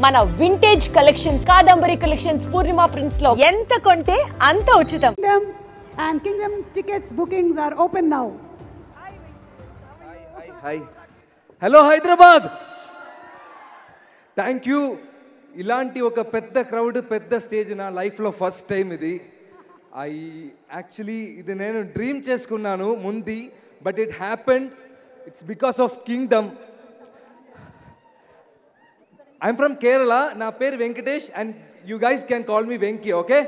మన vintage collections Kadambari collections పూర్ణిమ prints లో ఎంత కొంటే అంత ఉచితం. And Kingdom tickets bookings are open now. Hi. Hello Hyderabad. Thank you. ఇలాంటి ఒక పెద్ద క్రౌడ్ పెద్ద స్టేజ్ నా లైఫ్లో ఫస్ట్ టైం ఇది. ఇది నేను డ్రీమ్ చేసుకున్నాను ముందు, but it happened. It's because of Kingdom. I'm from Kerala. నా పేరు Venkatesh and you guys can call me Venky, okay?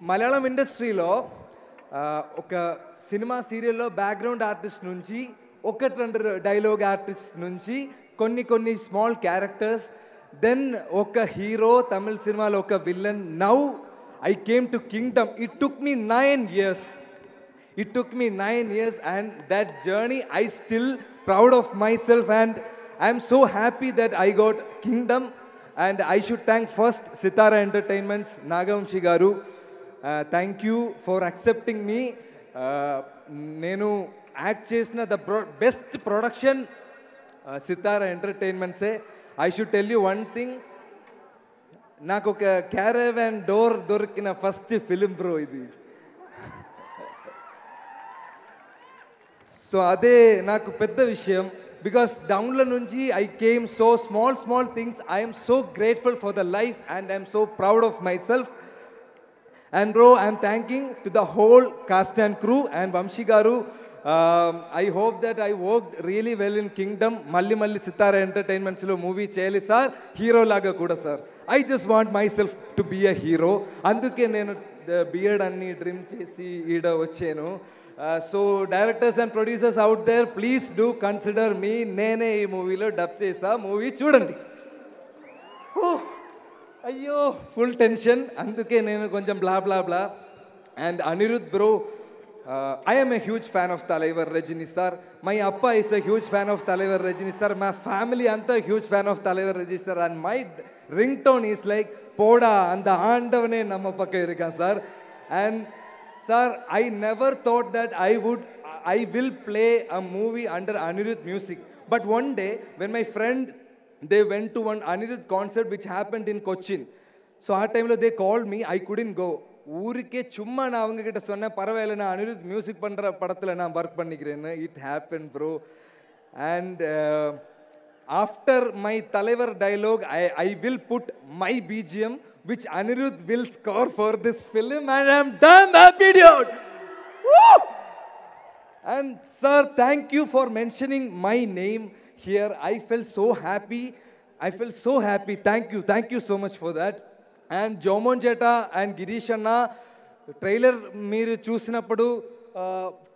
Malayalam ఇండస్ట్రీలో ఒక సినిమా సీరియల్లో బ్యాక్గ్రౌండ్ ఆర్టిస్ట్ నుంచి ఒకటి రెండు డైలాగ్ ఆర్టిస్ట్ నుంచి కొన్ని స్మాల్ క్యారెక్టర్స్, దెన్ ఒక హీరో, తమిళ సినిమాలో ఒక villain. Now I came to Kingdom. It took me 9 years. It took me 9 years, and that journey I still proud of myself, and I am so happy that I got Kingdom. And I should thank first Sitara Entertainments, Nagamshi garu. Thank you for accepting me. Nenu act chesina the best production Sitara Entertainments. I should tell you one thing. Naku oka caravan door dorkina first film bro idi. So అదే నాకు పెద్ద విషయం. Because డౌన్లో నుంచి I came so small things. I'm so grateful for the life and I'm so proud of myself. And bro, I'm thanking to the whole cast and crew and Vamsi garu. I hope that I work really well in Kingdom. మళ్ళీ సితారా ఎంటర్టైన్మెంట్స్లో movie చేయాలి sir, hero లాగా కూడా sir. I just want myself to be a hero. అందుకే నేను beard అన్ని dream చేసి ఈడ వచ్చాను. So directors and producers out there, please do consider me. నేనే ఈ మూవీలో డబ్ చేసా, మూవీ చూడండి. అయ్యో ఫుల్ టెన్షన్, అందుకే నేను కొంచెం బ్లా. And Anirudh bro, I am a huge fan of Talaivar Rajini sir. My appa is a huge fan of Talaivar Rajini sir. My family anta huge fan of Talaivar Rajini sir. And my ringtone is like Poda and the Andavane Namma Pakka Irukan sir. And sir, I never thought that I will play a movie under Anirudh music. But one day, when my friend, they went to one Anirudh concert which happened in Cochin. So at time they called me, I couldn't go. ஊருக்கே சும்மா நான் அவங்க கிட்ட சொன்னேன், பரவாயில்ல நான் Anirudh music பண்ணுற படத்தில் நான் ஒர்க் பண்ணிக்கிறேன்னு. It happen bro. And after my தலைவர் dialogue, I will put my BGM which Anirudh will score for this film, and I'm damn happy dude. Woo! And sir, thank you for mentioning my name here. I felt so happy. Thank you so much for that. And Jomon Jeta and Girish Anna, trailer మీరు చూసినప్పుడు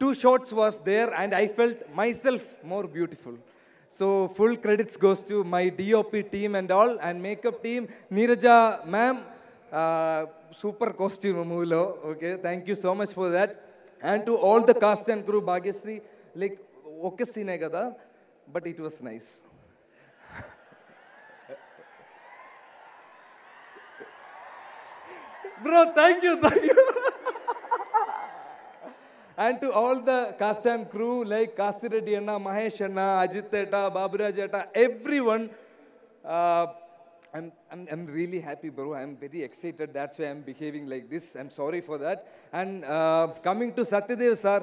2 shots was there and I felt myself more beautiful. So full credits goes to my DOP team and all, and makeup team, Neeraja ma'am, super costume movie. Okay, thank you so much for that. And to all the cast and crew, Bhagyasri, like okay scene kada, but it was nice. Bro, thank you. And to all the cast and crew like Kasireddy Anna, Mahesh Anna, Ajit Etta, Baburaj Etta, everyone. I'm really happy, bro. I'm very excited. That's why I'm behaving like this. I'm sorry for that. And coming to Satyadev sir,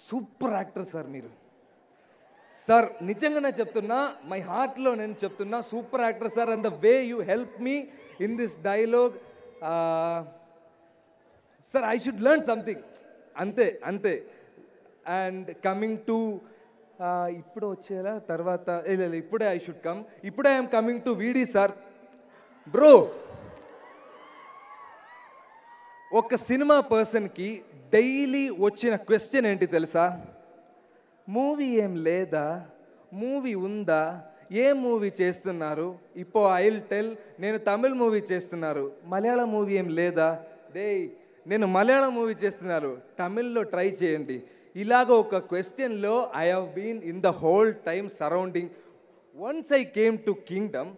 super actor sir మీరు. Sir నిజంగానే చెప్తున్నా, my హార్ట్లో నేను చెప్తున్నా, super actor sir. And the way you help me in this dialogue, sir I should learn something, అంతే. And coming to ఇప్పుడు వచ్చేలా తర్వాత ఇప్పుడే ఐ షుడ్ కమ్. ఇప్పుడే ఐఎమ్ కమింగ్ టు వీడి సార్. బ్రో, ఒక సినిమా పర్సన్కి డైలీ వచ్చిన క్వశ్చన్ ఏంటి తెలుసా? మూవీ ఏం లేదా, మూవీ ఉందా, ఏ మూవీ చేస్తున్నారు? ఇప్పుడు ఐ విల్ టెల్, నేను తమిళ్ మూవీ చేస్తున్నారు, మలయాళం మూవీ ఏం లేదా? నేను మలయాళం మూవీ చేస్తున్నారు, తమిళ్లో ట్రై చేయండి. ఇలాగ ఒక క్వశ్చన్లో I have been in the whole time surrounding. Once I came to kingdom,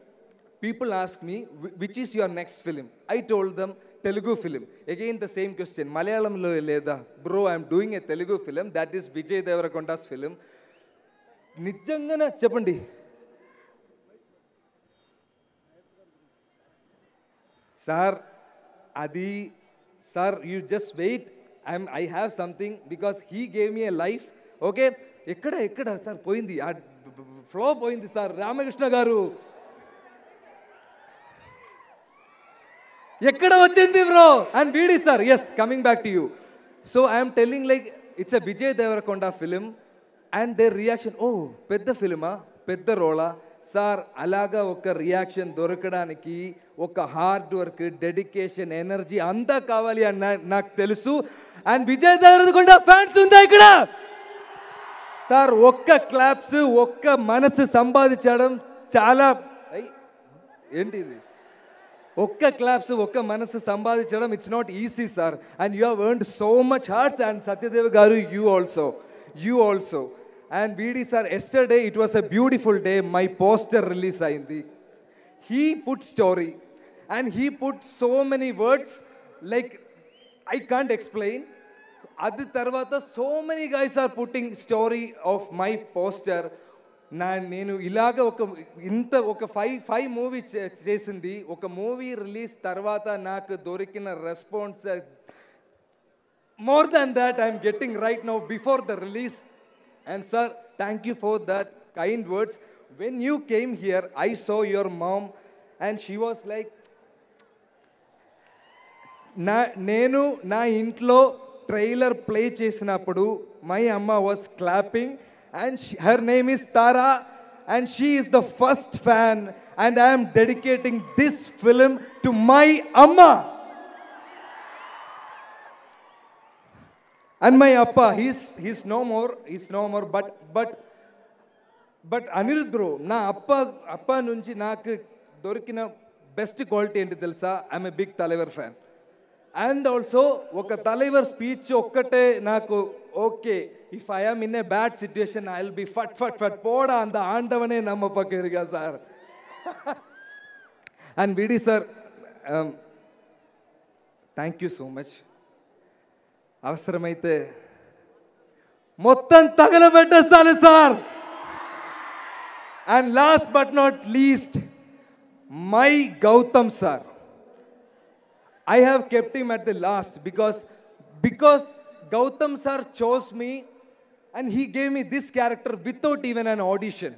people ask me, which is your next film? I told them, Telugu film. Again the same question. Malayalamlo leda? Bro, I'm doing a Telugu film. That is Vijay Devarakonda's film. Nijangana cheppandi. Sir, Adi, sir, you just wait. I have something because he gave me a life. Okay? Ekkada, sir, poindi. Flow poindi, sir. Ramakrishna garu. Ekkada vachindi, bro. And VD, sir. Yes, coming back to you. So I am telling like it's a Vijay Devarakonda film, and their reaction, oh, pedda filma, pedda rola. Sir అలాగా ఒక reaction దొరకడానికి ఒక hard work, dedication, energy అంతా కావాలి అని నాకు తెలుసు. And Vijay Devarakonda fans ఉందా ఇక్కడ? సార్ ఒక్క క్లాప్స్, ఒక్క మనసు సంపాదించడం చాలా ఏంటిది? ఒక్క క్లాప్స్, ఒక్క మనసు సంపాదించడం it's not easy sir. And you have earned so much hearts. And Satyadev garu you also. And VD sir, yesterday it was a beautiful day. My poster release ayindi. He put story and he put so many words like I can't explain. Adi tarvata so many guys are putting story of my poster. Nenu ilaga oka five movie chesindi. Oka movie release tarvata naaku dorikina response more than that I am getting right now before the release. And sir, thank you for that kind words. When you came here, I saw your mom and she was like, Nenu na intlo trailer play chesinappudu my amma was clapping and her name is Tara and she is the first fan and I am dedicating this film to my amma. And my appa, he's no more, but Anirudh bro, na appa nunchi naaku dorikina best quality enti telusa? I'm a big Talaivar fan. And also, oka Talaivar speech okkate naaku okay, if I am in a bad situation, I'll be fat poda anda aandavane nammapakiriga sir. And VD sir, thank you so much. అవసరమైతే మొత్తం తగలబెట్టేస్తాను sir. And last but not least my Gautam sir. I have kept him at the last because Gautam sir chose me and he gave me this character without even an audition.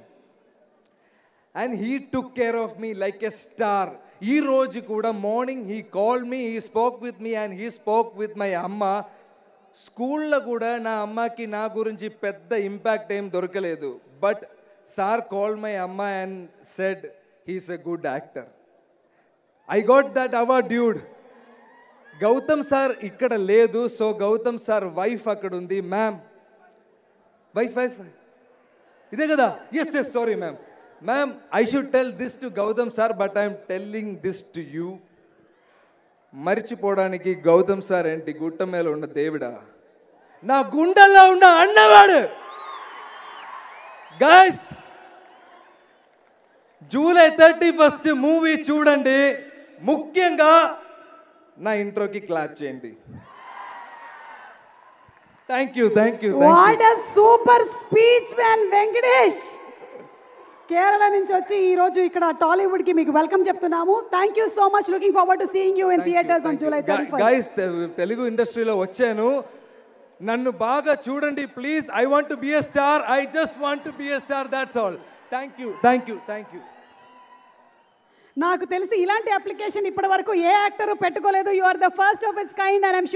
And he took care of me like a star. Ee roju kuda morning he called me, he spoke with me and he spoke with my amma. స్కూల్లో కూడా నా అమ్మకి నా గురించి పెద్ద impact ఏం దొరకలేదు. But sir call my అమ్మ and said he's a good actor. I got that award dude. Gautam sir ఇక్కడ లేదు, సో గౌతమ్ సార్ వైఫ్ అక్కడ ఉంది. మ్యామ్ వైఫ్ ఇదే కదా? Yes sorry ma'am I should tell this to Gautam sir but I'm telling this to you. మరిచిపోవడానికి Gautam sir ఏంటి గుట్ట మీద ఉన్న దేవుడా? నా గుండెల్లో ఉన్న అన్నవాడు. గైస్, జూలై 31 మూవీ చూడండి. ముఖ్యంగా నా ఇంట్రోకి క్లాప్ చేయండి. Thank you. What a super speech man Venkatesh. Kerala నుంచి వచ్చి ఈ రోజు ఇక్కడ టాలీవుడ్ కి మీకు వెల్కమ్ చెప్తున్నాము. Thank you so much. Looking forward to seeing you in theatres on July 31. Guys, Telugu ఇండస్ట్రీలో వచ్చాను, నన్ను బాగా చూడండి please. I want to be a star. I just want to be a star. That's all. Thank you. నాకు తెలిసి ఇలాంటి application ఇప్పటి వరకు ఏ యాక్టర్ పెట్టుకోలేదు. You are the first of its kind and I yam